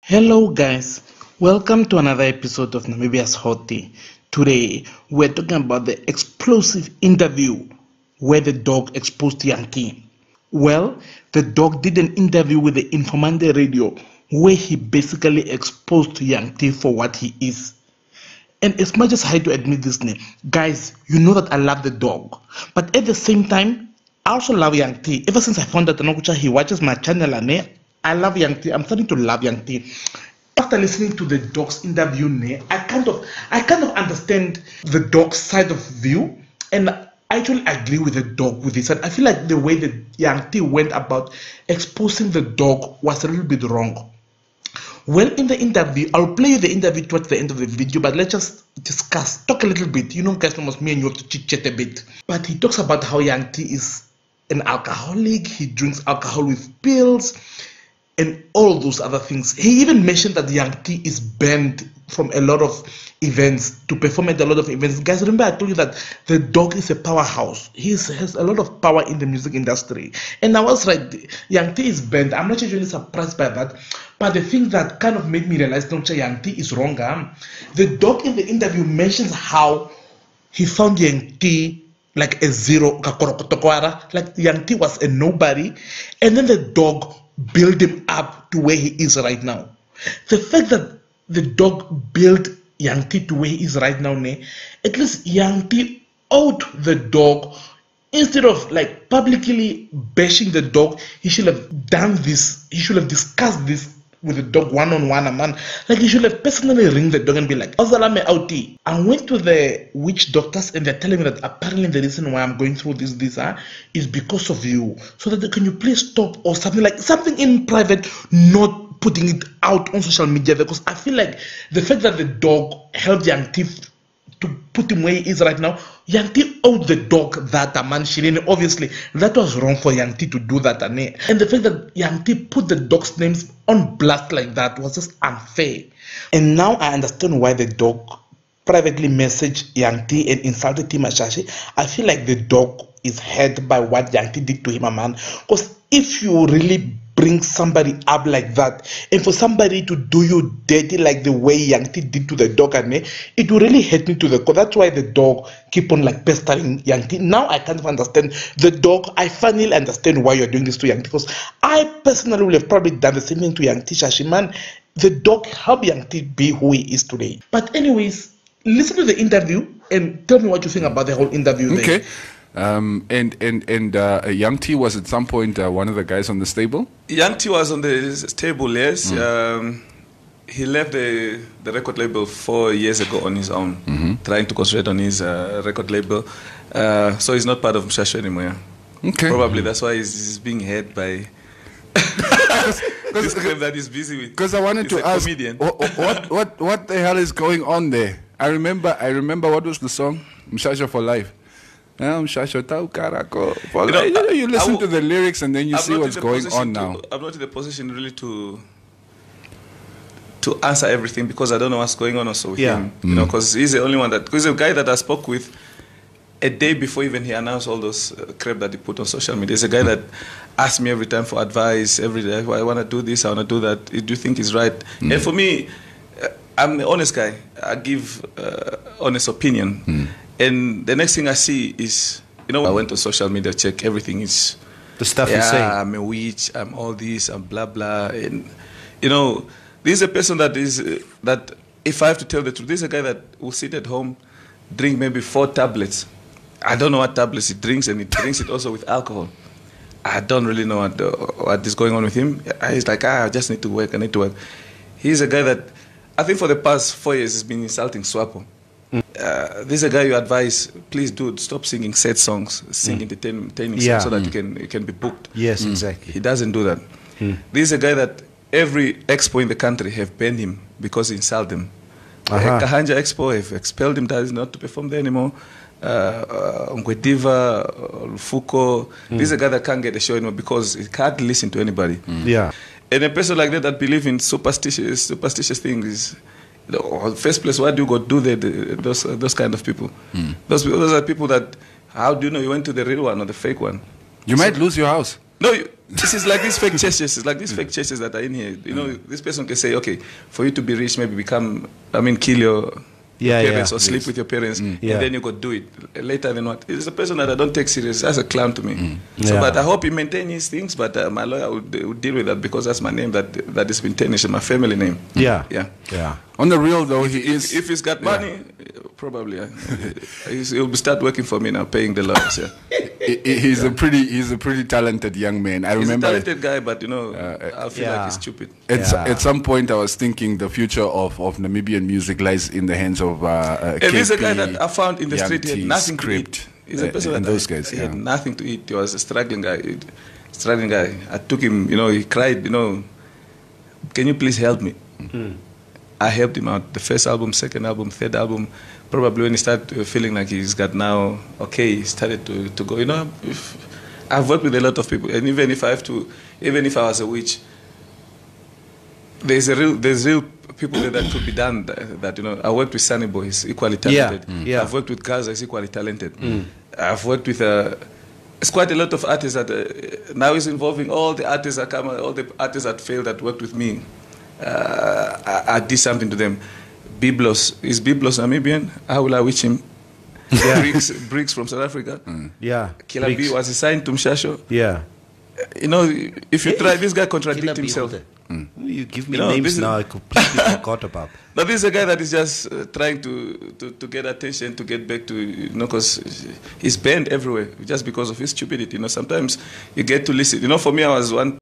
Hello guys, welcome to another episode of Namibiashottea. Today we're talking about the explosive interview where the Dogg exposed Yankee. Well, the Dogg did an interview with the Informante Radio where he basically exposed Yankee for what he is. And as much as I hate to admit this name, guys, you know that I love the Dogg. But at the same time, I also love Yankee. Ever since I found out that he watches my channel, I love Yankee. I'm starting to love Yankee. After listening to the Dogg's interview, I kind of understand the Dogg's side of view, and I actually agree with the Dogg with this. And I feel like the way that Yankee went about exposing the Dogg was a little bit wrong. Well, in the interview, I'll play you the interview towards the end of the video, but let's just talk a little bit. You know, guys, almost me and you have to chit-chat a bit. But he talks about how Yankee is an alcoholic, he drinks alcohol with pills, and all those other things. He even mentioned that Yankee is banned from a lot of events, to perform at a lot of events. Guys, remember I told you that the Dogg is a powerhouse. He has a lot of power in the music industry. And I was right, Yankee is banned. I'm not usually surprised by that. But the thing that kind of made me realize that Yankee is wrong. The Dogg in the interview mentions how he found Yankee like a zero, like Yankee was a nobody. And then the Dogg build him up to where he is right now. The fact that the Dogg built Yankee to where he is right now, at least Yankee owed the Dogg. Instead of like publicly bashing the Dogg, he should have done this. He should have discussed this with the Dogg one-on-one, man. Like he should have personally ring the Dogg and be like, Ozalame Auti, I went to the witch doctors and they're telling me that apparently the reason why I'm going through this is because of you. So that can you please stop, or something in private, not putting it out on social media, because I feel like the fact that the Dogg helped Yankee to put him where he is right now, Yankee owed the Dogg that, man. Obviously, that was wrong for Yankee to do that. And the fact that Yankee put the Dogg's names on blast like that was just unfair. And now I understand why the Dogg privately messaged Yankee and insulted him. I feel like the Dogg is hurt by what Yankee did to him, man. Because if you really bring somebody up like that, and for somebody to do you dirty like the way Yankee did to the Dogg, it will really hurt me to the core. That's why the Dogg keep on like pestering Yankee. Now I kind of understand the Dogg. I finally understand why you're doing this to Yankee, because I personally would have probably done the same thing to Yankee. Man, the Dogg helped Yankee be who he is today. But anyways, listen to the interview and tell me what you think about the whole interview. Okay. Young T was at some point one of the guys on the stable. Young T was on the stable, yes. He left the record label 4 years ago on his own, trying to concentrate on his record label. So he's not part of Mshasho anymore. Okay. Probably that's why he's being heard by this claim that he's busy with. Because I wanted to ask, what the hell is going on there? I remember what was the song? Mshasho for life. You listen to the lyrics and then you see what's going on now. I'm not in the position really to answer everything, because I don't know what's going on also with him. You know, because he's the only one because he's a guy that I spoke with a day before even he announced all those crap that he put on social media. He's a guy that asks me every time for advice, every day. I want to do this, I want to do that. Do you think it's right? And for me, I'm an honest guy. I give honest opinion. And the next thing I see is, I went to social media, check everything is the stuff you say. I'm a witch, I'm all this, I'm blah blah. And this is a person that if I have to tell the truth, this is a guy that will sit at home, drink maybe 4 tablets. I don't know what tablets he drinks, and he drinks it also with alcohol. I don't really know what is going on with him. He's like, I just need to work, I need to work. He's a guy that, I think for the past 4 years, has been insulting Swapo. This is a guy you advise, please dude, stop singing sad songs, sing entertaining songs so that you can be booked. Yes, exactly. He doesn't do that. This is a guy that every expo in the country have banned him because he insulted them. Kahanja Expo have expelled him, that is not to perform there anymore. Ngwediva, Lufuko, this is a guy that can't get a show anymore because he can't listen to anybody. Yeah. And a person like that believe in superstitious things, first place, why do you go do those kind of people? Those are people that, how do you know you went to the real one or the fake one? You might lose your house. No, this is like these fake churches. It's like these fake churches that are in here. You know, this person can say, okay, for you to be rich, maybe kill your parents or sleep with your parents, and then you could do it. Later than what? It's a person that I don't take serious. That's a clown to me. So, but I hope he maintains his things, but my lawyer would deal with that because that's my name that has been tarnished, my family name. Yeah. On the real though, if he's got money, probably he'll start working for me now, paying the lawyers. He's a pretty talented young man. I remember he's a talented guy, but you know, I feel like he's stupid. At some point, I was thinking the future of Namibian music lies in the hands of and he's a guy that I found in the street. He had nothing to Script. eat. He's a person and that those guys, he had nothing to eat. He was a struggling guy. I took him. You know, he cried. You know, can you please help me? I helped him out. The first album, second album, third album. Probably when he started feeling like he's got now, okay, he started to go. You know, I've worked with a lot of people, and even if I was a witch, there's real people there that could be done. That you know, I worked with Sunny Boy, he's equally talented. I've worked with Gaza, he's equally talented. I've worked with it's quite a lot of artists that now is involving all the artists that come, all the artists that failed that worked with me. I did something to them. Biblos. Is Biblos Namibian? How will I witch him? Briggs from South Africa. Killer B was assigned to Mshasho. You know, if you try, this guy contradict himself. You give me names now I completely forgot about. Now this is a guy that is just trying to get attention, to get back to, you know, because he's banned everywhere just because of his stupidity. You know, sometimes you get to listen. You know, for me, I was one